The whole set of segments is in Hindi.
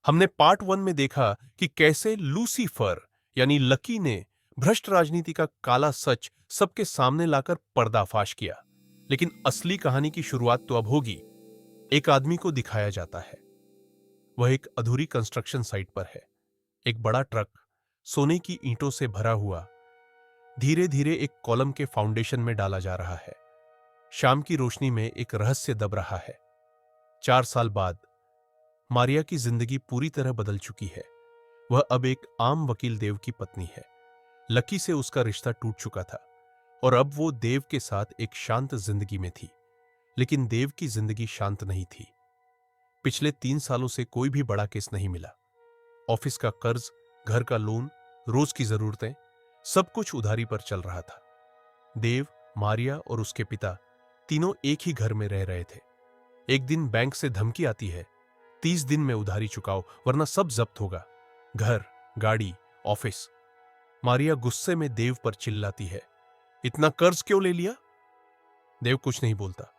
हमने पार्ट 1 में देखा कि कैसे लूसीफर यानी लकी ने भ्रष्ट राजनीति का काला सच सबके सामने लाकर पर्दाफाश किया। लेकिन असली कहानी की शुरुआत तो अब होगी। एक आदमी को दिखाया जाता है। वह एक अधूरी कंस्ट्रक्शन साइट पर है। एक बड़ा ट्रक सोने की ईंटों से भरा हुआ धीरे धीरे एक कॉलम के फाउंडेशन में डाला जा रहा है। शाम की रोशनी में एक रहस्य दब रहा है। 4 साल बाद मारिया की जिंदगी पूरी तरह बदल चुकी है। वह अब एक आम वकील देव की पत्नी है। लकी से उसका रिश्ता टूट चुका था और अब वो देव के साथ एक शांत जिंदगी में थी। लेकिन देव की जिंदगी शांत नहीं थी। पिछले 3 सालों से कोई भी बड़ा केस नहीं मिला। ऑफिस का कर्ज, घर का लोन, रोज की जरूरतें, सब कुछ उधारी पर चल रहा था। देव, मारिया और उसके पिता तीनों एक ही घर में रह रहे थे। एक दिन बैंक से धमकी आती है, 30 दिन में उधारी चुकाओ वरना सब जब्त होगा। घर, गाड़ी, ऑफिस। मारिया गुस्से में देव पर चिल्लाती है, इतना कर्ज क्यों ले लिया? देव कुछ नहीं बोलता।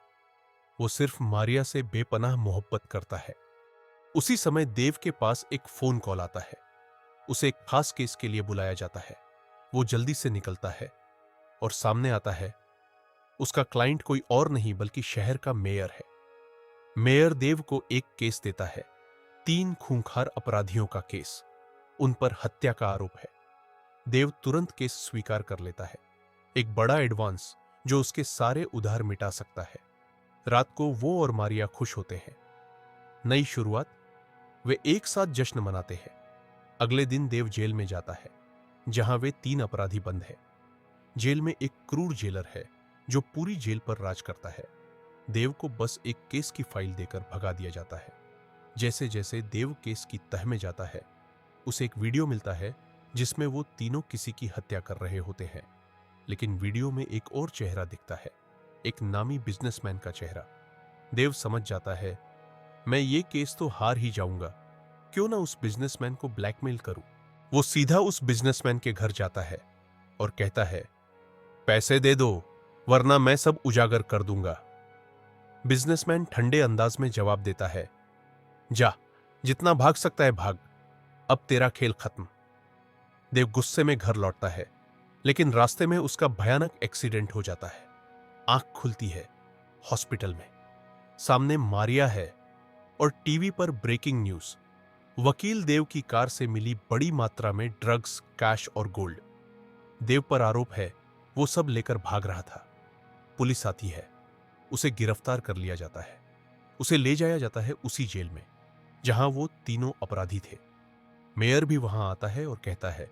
वो सिर्फ मारिया से बेपनाह मोहब्बत करता है। उसी समय देव के पास एक फोन कॉल आता है। उसे एक खास केस के लिए बुलाया जाता है। वो जल्दी से निकलता है और सामने आता है उसका क्लाइंट कोई और नहीं बल्कि शहर का मेयर है। मेयर देव को एक केस देता है, 3 खूंखार अपराधियों का केस। उन पर हत्या का आरोप है। देव तुरंत केस स्वीकार कर लेता है। एक बड़ा एडवांस जो उसके सारे उधार मिटा सकता है। रात को वो और मारिया खुश होते हैं। नई शुरुआत। वे एक साथ जश्न मनाते हैं। अगले दिन देव जेल में जाता है जहां वे 3 अपराधी बंद हैं। जेल में एक क्रूर जेलर है जो पूरी जेल पर राज करता है। देव को बस एक केस की फाइल देकर भगा दिया जाता है। जैसे जैसे देव केस की तह में जाता है, उसे एक वीडियो मिलता है जिसमें वो तीनों किसी की हत्या कर रहे होते हैं। लेकिन वीडियो में एक और चेहरा दिखता है, एक नामी बिजनेसमैन का चेहरा। देव समझ जाता है, मैं ये केस तो हार ही जाऊंगा, क्यों ना उस बिजनेसमैन को ब्लैकमेल करूं। वो सीधा उस बिजनेसमैन के घर जाता है और कहता है, पैसे दे दो वरना मैं सब उजागर कर दूंगा। बिजनेसमैन ठंडे अंदाज में जवाब देता है, जा, जितना भाग सकता है भाग, अब तेरा खेल खत्म। देव गुस्से में घर लौटता है, लेकिन रास्ते में उसका भयानक एक्सीडेंट हो जाता है। आंख खुलती है, हॉस्पिटल में सामने मारिया है और टीवी पर ब्रेकिंग न्यूज, वकील देव की कार से मिली बड़ी मात्रा में ड्रग्स, कैश और गोल्ड। देव पर आरोप है वो सब लेकर भाग रहा था। पुलिस आती है, उसे गिरफ्तार कर लिया जाता है। उसे ले जाया जाता है उसी जेल में जहां वो तीनों अपराधी थे। मेयर भी वहां आता है और कहता है,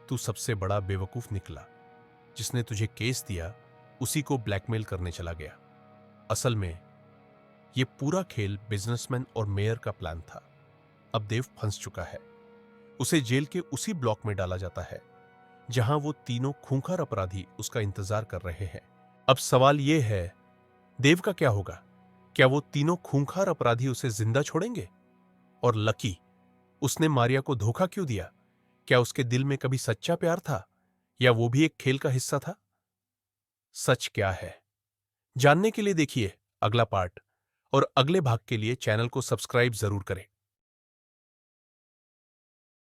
तू सबसे बड़ा बेवकूफ निकला। जिसने तुझे केस दिया उसी को ब्लैकमेल करने चला गया। असल में यह पूरा खेल बिजनेसमैन और मेयर का प्लान था। अब देव फंस चुका है। उसे जेल के उसी ब्लॉक में डाला जाता है जहां वो तीनों खूंखार अपराधी उसका इंतजार कर रहे हैं। अब सवाल यह है, देव का क्या होगा? क्या वो तीनों खूंखार अपराधी उसे जिंदा छोड़ेंगे? और लकी, उसने मारिया को धोखा क्यों दिया? क्या उसके दिल में कभी सच्चा प्यार था या वो भी एक खेल का हिस्सा था? सच क्या है जानने के लिए देखिए अगला पार्ट और अगले भाग के लिए चैनल को सब्सक्राइब जरूर करें।